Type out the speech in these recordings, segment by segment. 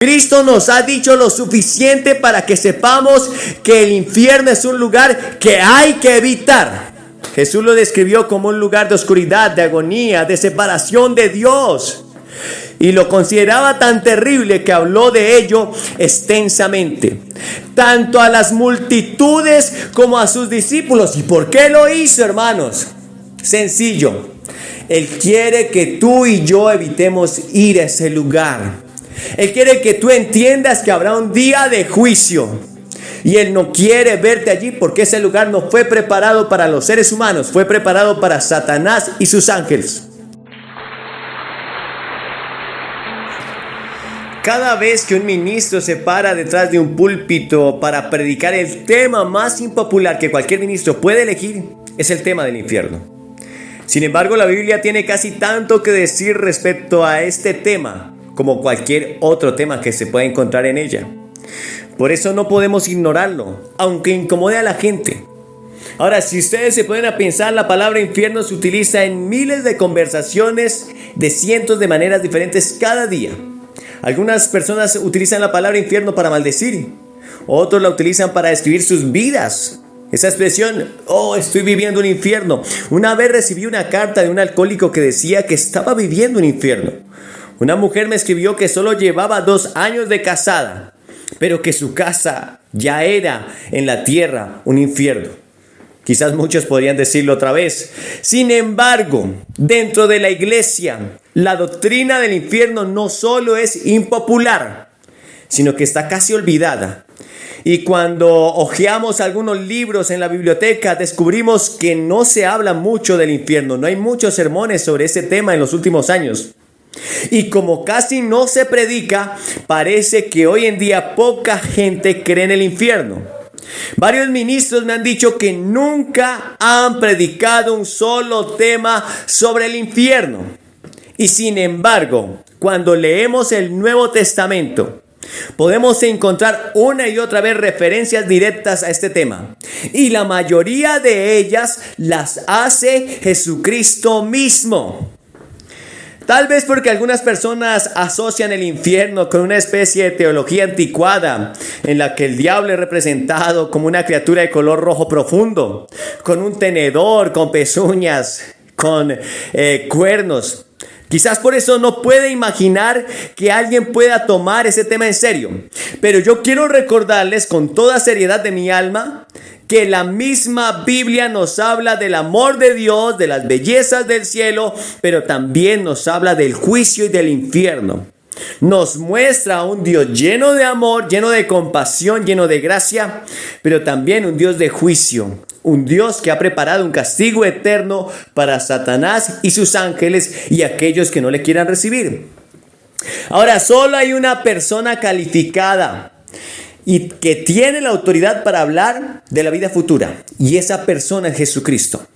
Cristo nos ha dicho lo suficiente para que sepamos que el infierno es un lugar que hay que evitar. Jesús lo describió como un lugar de oscuridad, de agonía, de separación de Dios. Y lo consideraba tan terrible que habló de ello extensamente, tanto a las multitudes como a sus discípulos. ¿Y por qué lo hizo, hermanos? Sencillo. Él quiere que tú y yo evitemos ir a ese lugar. Él quiere que tú entiendas que habrá un día de juicio. Y Él no quiere verte allí porque ese lugar no fue preparado para los seres humanos, fue preparado para Satanás y sus ángeles. Cada vez que un ministro se para detrás de un púlpito para predicar el tema más impopular que cualquier ministro puede elegir, es el tema del infierno. Sin embargo, la Biblia tiene casi tanto que decir respecto a este tema como cualquier otro tema que se pueda encontrar en ella. Por eso no podemos ignorarlo, aunque incomode a la gente. Ahora, si ustedes se ponen a pensar, la palabra infierno se utiliza en miles de conversaciones de cientos de maneras diferentes cada día. Algunas personas utilizan la palabra infierno para maldecir, otros la utilizan para describir sus vidas. Esa expresión, estoy viviendo un infierno. Una vez recibí una carta de un alcohólico que decía que estaba viviendo un infierno. Una mujer me escribió que solo llevaba 2 años de casada, pero que su casa ya era en la tierra un infierno. Quizás muchos podrían decirlo otra vez. Sin embargo, dentro de la iglesia, la doctrina del infierno no solo es impopular, sino que está casi olvidada. Y cuando hojeamos algunos libros en la biblioteca, descubrimos que no se habla mucho del infierno. No hay muchos sermones sobre ese tema en los últimos años. Y como casi no se predica, parece que hoy en día poca gente cree en el infierno. Varios ministros me han dicho que nunca han predicado un solo tema sobre el infierno. Y sin embargo, cuando leemos el Nuevo Testamento, podemos encontrar una y otra vez referencias directas a este tema. Y la mayoría de ellas las hace Jesucristo mismo. Tal vez porque algunas personas asocian el infierno con una especie de teología anticuada, en la que el diablo es representado como una criatura de color rojo profundo, con un tenedor, con pezuñas, con cuernos. Quizás por eso no puede imaginar que alguien pueda tomar ese tema en serio. Pero yo quiero recordarles con toda seriedad de mi alma que la misma Biblia nos habla del amor de Dios, de las bellezas del cielo, pero también nos habla del juicio y del infierno. Nos muestra a un Dios lleno de amor, lleno de compasión, lleno de gracia, pero también un Dios de juicio. Un Dios que ha preparado un castigo eterno para Satanás y sus ángeles y aquellos que no le quieran recibir. Ahora, solo hay una persona calificada y que tiene la autoridad para hablar de la vida futura, y esa persona es Jesucristo.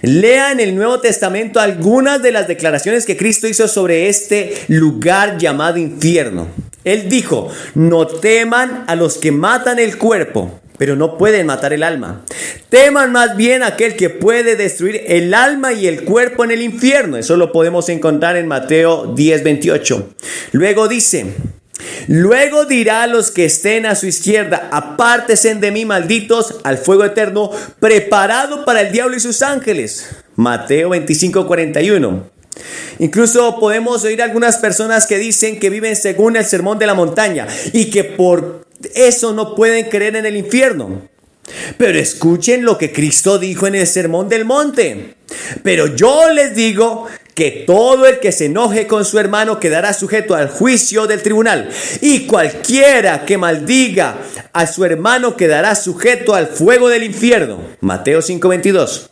Lea en el Nuevo Testamento algunas de las declaraciones que Cristo hizo sobre este lugar llamado infierno. Él dijo: no teman a los que matan el cuerpo, pero no pueden matar el alma. Teman más bien a aquel que puede destruir el alma y el cuerpo en el infierno. Eso lo podemos encontrar en Mateo 10:28. Luego dice: luego dirá a los que estén a su izquierda: apártense de mí, malditos, al fuego eterno preparado para el diablo y sus ángeles. Mateo 25:41. Incluso podemos oír algunas personas que dicen que viven según el sermón de la montaña y que por eso no pueden creer en el infierno. Pero escuchen lo que Cristo dijo en el sermón del monte: pero yo les digo que todo el que se enoje con su hermano quedará sujeto al juicio del tribunal, y cualquiera que maldiga a su hermano quedará sujeto al fuego del infierno. Mateo 5:22.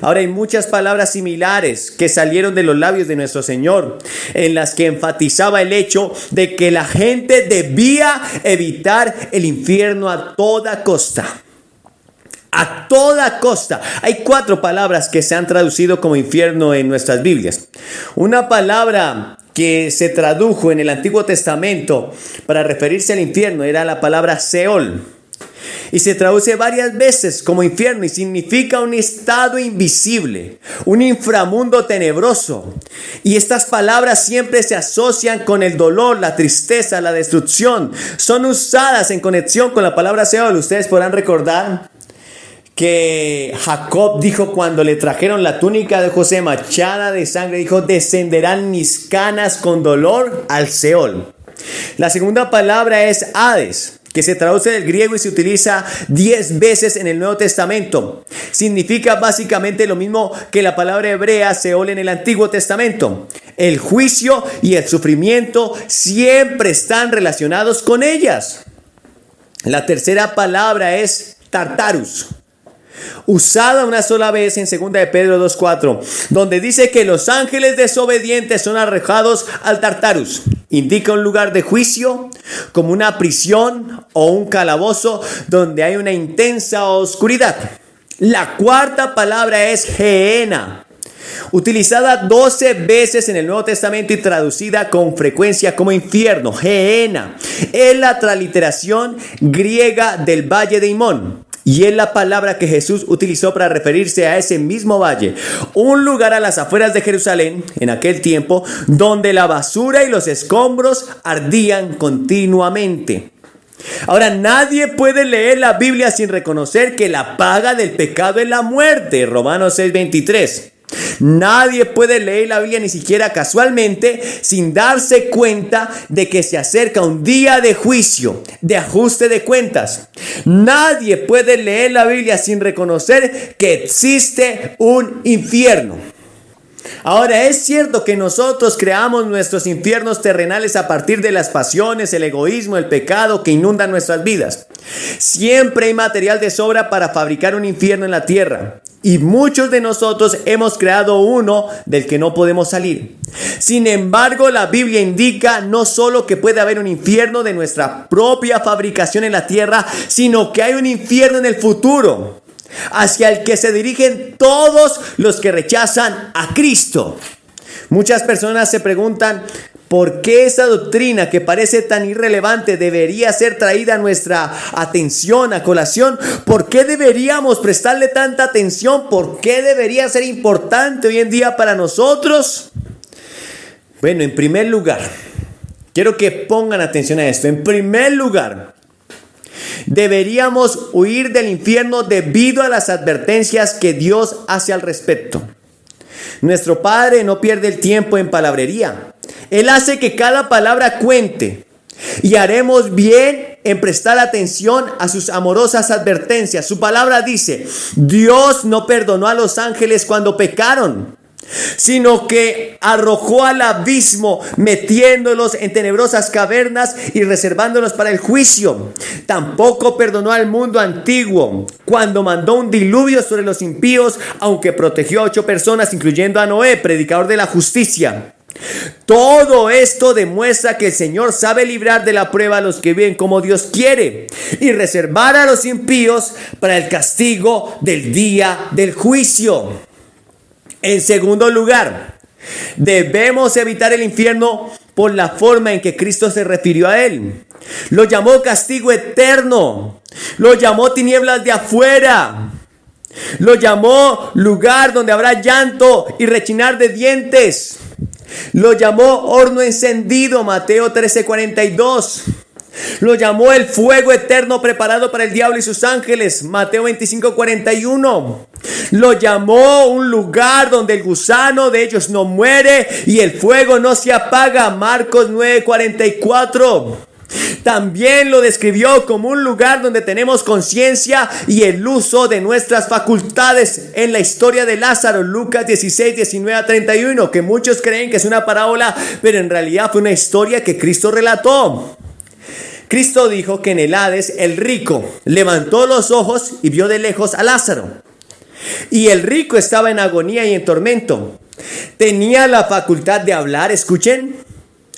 Ahora, hay muchas palabras similares que salieron de los labios de nuestro Señor, en las que enfatizaba el hecho de que la gente debía evitar el infierno a toda costa. A toda costa. Hay 4 palabras que se han traducido como infierno en nuestras Biblias. Una palabra que se tradujo en el Antiguo Testamento para referirse al infierno era la palabra Seol. y se traduce varias veces como infierno y significa un estado invisible, un inframundo tenebroso. Y estas palabras siempre se asocian con el dolor, la tristeza, la destrucción. Son usadas en conexión con la palabra Seol. Ustedes podrán recordar que Jacob dijo cuando le trajeron la túnica de José manchada de sangre, dijo: descenderán mis canas con dolor al Seol. La segunda palabra es Hades, que se traduce del griego y se utiliza 10 veces en el Nuevo Testamento. Significa básicamente lo mismo que la palabra hebrea Seol en el Antiguo Testamento. El juicio y el sufrimiento siempre están relacionados con ellas. La tercera palabra es Tartarus, usada una sola vez en 2 de Pedro 2:4, donde dice que los ángeles desobedientes son arrojados al Tartarus. Indica un lugar de juicio, como una prisión o un calabozo donde hay una intensa oscuridad. La cuarta palabra es Gehenna, utilizada 12 veces en el Nuevo Testamento y traducida con frecuencia como infierno. Gehenna es la transliteración griega del valle de Himón. Y es la palabra que Jesús utilizó para referirse a ese mismo valle, un lugar a las afueras de Jerusalén en aquel tiempo, donde la basura y los escombros ardían continuamente. Ahora, nadie puede leer la Biblia sin reconocer que la paga del pecado es la muerte, Romanos 6:23. Nadie puede leer la Biblia ni siquiera casualmente sin darse cuenta de que se acerca un día de juicio, de ajuste de cuentas. Nadie puede leer la Biblia sin reconocer que existe un infierno. Ahora, es cierto que nosotros creamos nuestros infiernos terrenales a partir de las pasiones, el egoísmo, el pecado que inundan nuestras vidas. Siempre hay material de sobra para fabricar un infierno en la tierra. Y muchos de nosotros hemos creado uno del que no podemos salir. Sin embargo, la Biblia indica no solo que puede haber un infierno de nuestra propia fabricación en la tierra, sino que hay un infierno en el futuro, hacia el que se dirigen todos los que rechazan a Cristo. Muchas personas se preguntan: ¿por qué esa doctrina que parece tan irrelevante debería ser traída a nuestra atención, a colación? ¿Por qué deberíamos prestarle tanta atención? ¿Por qué debería ser importante hoy en día para nosotros? Bueno, en primer lugar, quiero que pongan atención a esto. En primer lugar, deberíamos huir del infierno debido a las advertencias que Dios hace al respecto. Nuestro Padre no pierde el tiempo en palabrería. Él hace que cada palabra cuente, y haremos bien en prestar atención a sus amorosas advertencias. Su palabra dice: Dios no perdonó a los ángeles cuando pecaron, sino que arrojó al abismo, metiéndolos en tenebrosas cavernas y reservándolos para el juicio. Tampoco perdonó al mundo antiguo cuando mandó un diluvio sobre los impíos, aunque protegió a 8 personas, incluyendo a Noé, predicador de la justicia. Todo esto demuestra que el Señor sabe librar de la prueba a los que viven como Dios quiere y reservar a los impíos para el castigo del día del juicio. En segundo lugar, debemos evitar el infierno por la forma en que Cristo se refirió a él. Lo llamó castigo eterno, lo llamó tinieblas de afuera, lo llamó lugar donde habrá llanto y rechinar de dientes. Lo llamó horno encendido, Mateo 13:42. Lo llamó el fuego eterno preparado para el diablo y sus ángeles, Mateo 25:41. Lo llamó un lugar donde el gusano de ellos no muere y el fuego no se apaga, Marcos 9:44. También lo describió como un lugar donde tenemos conciencia y el uso de nuestras facultades en la historia de Lázaro, Lucas 16:19-31, que muchos creen que es una parábola, pero en realidad fue una historia que Cristo relató. Cristo dijo que en el Hades el rico levantó los ojos y vio de lejos a Lázaro. Y el rico estaba en agonía y en tormento. Tenía la facultad de hablar, escuchen.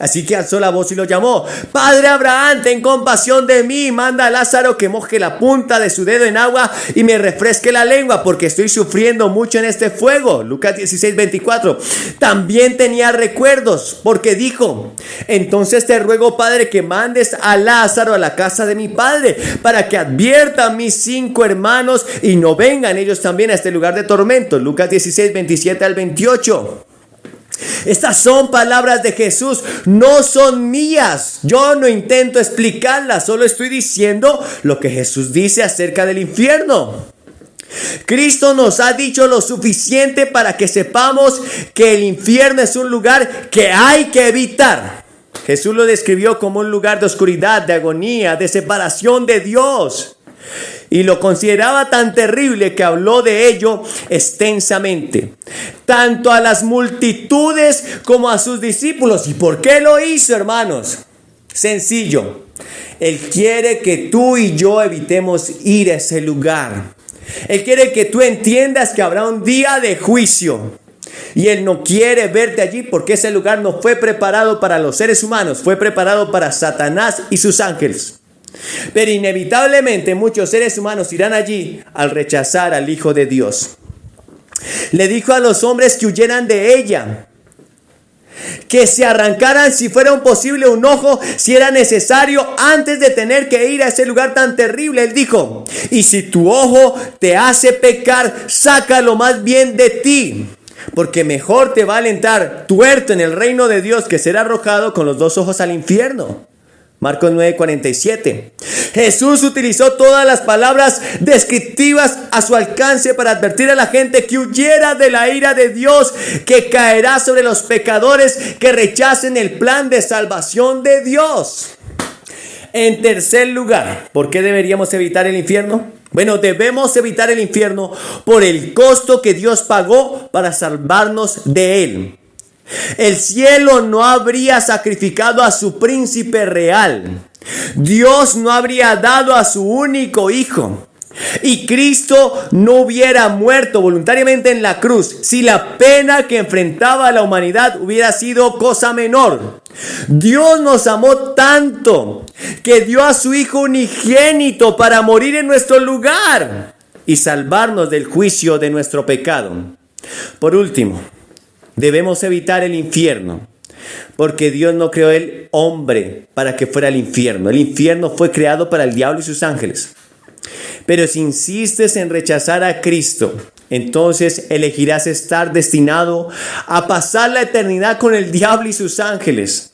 Así que alzó la voz y lo llamó: Padre Abraham, ten compasión de mí, manda a Lázaro que moje la punta de su dedo en agua y me refresque la lengua, porque estoy sufriendo mucho en este fuego. Lucas 16:24. También tenía recuerdos, porque dijo: entonces te ruego, Padre, que mandes a Lázaro a la casa de mi padre, para que advierta a mis 5 hermanos y no vengan ellos también a este lugar de tormento. Lucas 16:27-28. Estas son palabras de Jesús, no son mías. Yo no intento explicarlas, solo estoy diciendo lo que Jesús dice acerca del infierno. Cristo nos ha dicho lo suficiente para que sepamos que el infierno es un lugar que hay que evitar. Jesús lo describió como un lugar de oscuridad, de agonía, de separación de Dios. Y lo consideraba tan terrible que habló de ello extensamente, tanto a las multitudes como a sus discípulos. ¿Y por qué lo hizo, hermanos? Sencillo. Él quiere que tú y yo evitemos ir a ese lugar. Él quiere que tú entiendas que habrá un día de juicio. Y Él no quiere verte allí, porque ese lugar no fue preparado para los seres humanos, fue preparado para Satanás y sus ángeles. Pero inevitablemente muchos seres humanos irán allí al rechazar al Hijo de Dios. Le dijo a los hombres que huyeran de ella, que se arrancaran si fuera posible un ojo, si era necesario, antes de tener que ir a ese lugar tan terrible. Él dijo: y si tu ojo te hace pecar, sácalo más bien de ti, porque mejor te va a alentar tuerto en el reino de Dios que ser arrojado con los 2 ojos al infierno. Marcos 9:47. Jesús utilizó todas las palabras descriptivas a su alcance para advertir a la gente que huyera de la ira de Dios, que caerá sobre los pecadores que rechacen el plan de salvación de Dios. En tercer lugar, ¿por qué deberíamos evitar el infierno? Bueno, debemos evitar el infierno por el costo que Dios pagó para salvarnos de él. El cielo no habría sacrificado a su príncipe real. Dios no habría dado a su único hijo. Y Cristo no hubiera muerto voluntariamente en la cruz si la pena que enfrentaba a la humanidad hubiera sido cosa menor. Dios nos amó tanto que dio a su Hijo unigénito para morir en nuestro lugar y salvarnos del juicio de nuestro pecado. Por último, debemos evitar el infierno, porque Dios no creó el hombre para que fuera al infierno. El infierno fue creado para el diablo y sus ángeles. Pero si insistes en rechazar a Cristo, entonces elegirás estar destinado a pasar la eternidad con el diablo y sus ángeles.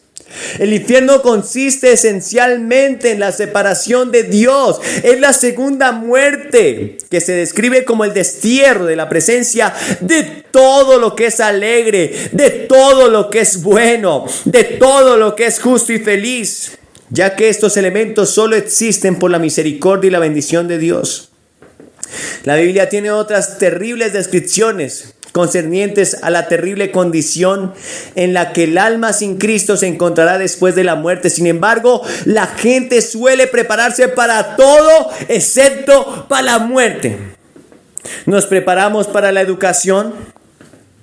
El infierno consiste esencialmente en la separación de Dios. Es la segunda muerte, que se describe como el destierro de la presencia de todo lo que es alegre, de todo lo que es bueno, de todo lo que es justo y feliz, ya que estos elementos solo existen por la misericordia y la bendición de Dios. La Biblia tiene otras terribles descripciones concernientes a la terrible condición en la que el alma sin Cristo se encontrará después de la muerte. Sin embargo, la gente suele prepararse para todo excepto para la muerte. Nos preparamos para la educación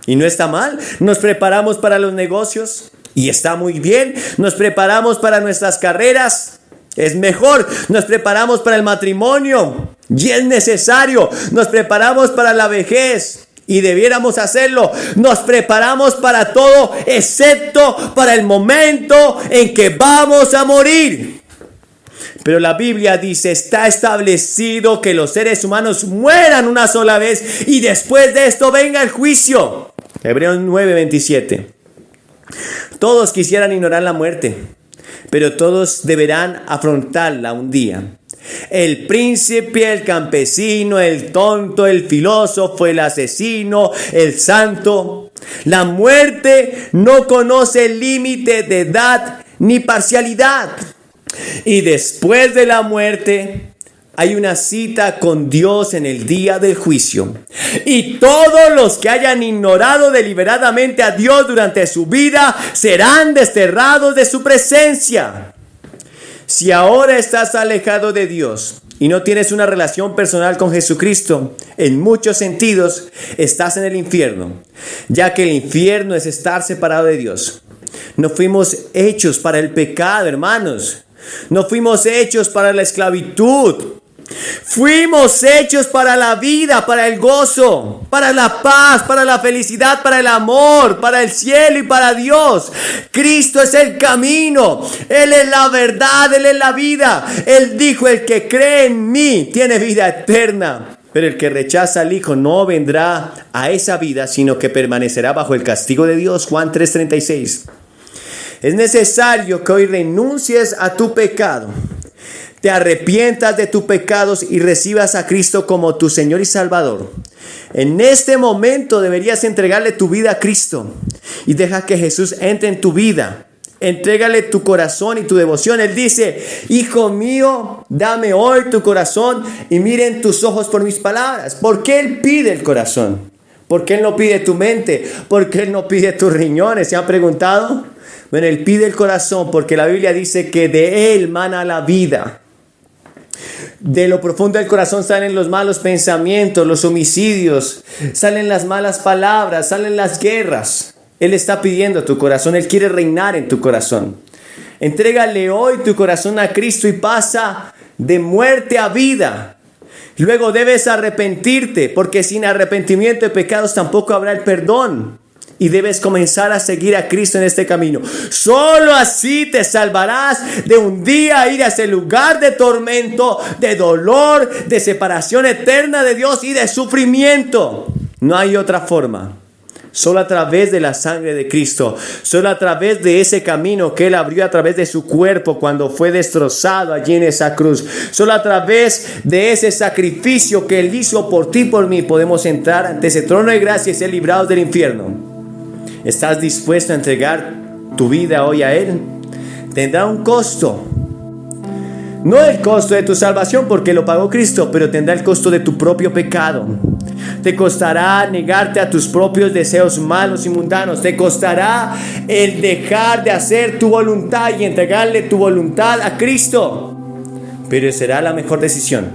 y no está mal. Nos preparamos para los negocios y está muy bien. Nos preparamos para nuestras carreras. Es mejor. Nos preparamos para el matrimonio y es necesario. Nos preparamos para la vejez y debiéramos hacerlo. Nos preparamos para todo excepto para el momento en que vamos a morir. Pero la Biblia dice: está establecido que los seres humanos mueran una sola vez y después de esto venga el juicio. Hebreos 9:27. Todos quisieran ignorar la muerte, pero todos deberán afrontarla un día. El príncipe, el campesino, el tonto, el filósofo, el asesino, el santo. La muerte no conoce límite de edad ni parcialidad. Y después de la muerte hay una cita con Dios en el día del juicio. Y todos los que hayan ignorado deliberadamente a Dios durante su vida serán desterrados de su presencia. Si ahora estás alejado de Dios y no tienes una relación personal con Jesucristo, en muchos sentidos estás en el infierno, ya que el infierno es estar separado de Dios. No fuimos hechos para el pecado, hermanos. No fuimos hechos para la esclavitud. Fuimos hechos para la vida, para el gozo, para la paz, para la felicidad, para el amor, para el cielo y para Dios. Cristo es el camino, Él es la verdad, Él es la vida. Él dijo: el que cree en mí tiene vida eterna. Pero el que rechaza al Hijo no vendrá a esa vida, sino que permanecerá bajo el castigo de Dios. Juan 3:36. Es necesario que hoy renuncies a tu pecado, te arrepientas de tus pecados y recibas a Cristo como tu Señor y Salvador. En este momento deberías entregarle tu vida a Cristo y deja que Jesús entre en tu vida. Entrégale tu corazón y tu devoción. Él dice: hijo mío, dame hoy tu corazón y miren tus ojos por mis palabras. ¿Por qué Él pide el corazón? ¿Por qué Él no pide tu mente? ¿Por qué Él no pide tus riñones? ¿Se han preguntado? Bueno, Él pide el corazón porque la Biblia dice que de Él mana la vida. De lo profundo del corazón salen los malos pensamientos, los homicidios, salen las malas palabras, salen las guerras. Él está pidiendo tu corazón, Él quiere reinar en tu corazón. Entrégale hoy tu corazón a Cristo y pasa de muerte a vida. Luego debes arrepentirte, porque sin arrepentimiento de pecados tampoco habrá el perdón. Y debes comenzar a seguir a Cristo en este camino. Solo así te salvarás de un día ir a ese lugar de tormento, de dolor, de separación eterna de Dios y de sufrimiento. No hay otra forma. Solo a través de la sangre de Cristo, solo a través de ese camino que Él abrió a través de su cuerpo cuando fue destrozado allí en esa cruz, solo a través de ese sacrificio que Él hizo por ti y por mí, podemos entrar ante ese trono de gracia y ser librados del infierno. ¿Estás dispuesto a entregar tu vida hoy a Él? Tendrá un costo. No el costo de tu salvación porque lo pagó Cristo, pero tendrá el costo de tu propio pecado. Te costará negarte a tus propios deseos malos y mundanos. Te costará el dejar de hacer tu voluntad y entregarle tu voluntad a Cristo. Pero será la mejor decisión.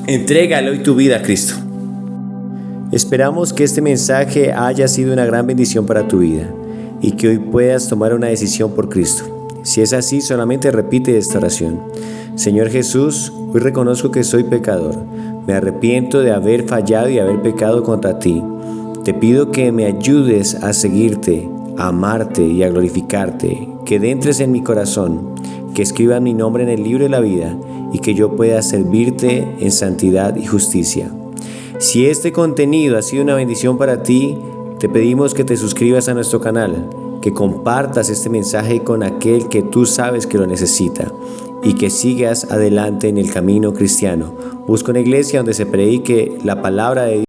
Entrégale hoy tu vida a Cristo. Esperamos que este mensaje haya sido una gran bendición para tu vida y que hoy puedas tomar una decisión por Cristo. Si es así, solamente repite esta oración. Señor Jesús, hoy reconozco que soy pecador. Me arrepiento de haber fallado y haber pecado contra ti. Te pido que me ayudes a seguirte, a amarte y a glorificarte, que entres en mi corazón, que escribas mi nombre en el libro de la vida y que yo pueda servirte en santidad y justicia. Si este contenido ha sido una bendición para ti, te pedimos que te suscribas a nuestro canal, que compartas este mensaje con aquel que tú sabes que lo necesita y que sigas adelante en el camino cristiano. Busca una iglesia donde se predique la palabra de Dios.